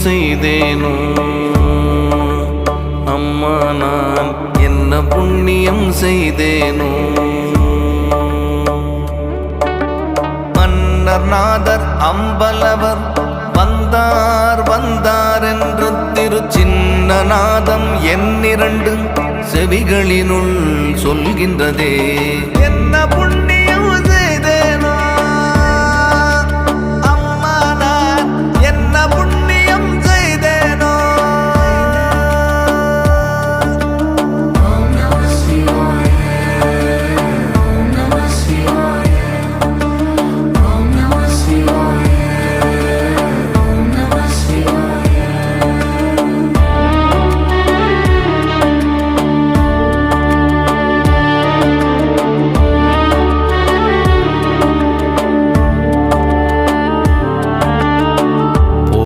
செய்தேனோ அம்மா நான் என்ன புண்ணியம் செய்தேனோ. மன்னர் நாதர் அம்பலவர் வந்தார் வந்தார் என்று திரு சின்னநாதம் என்னிரண்டு செவிகளினுள் சொல்கின்றதே. என்ன புண்ணியம்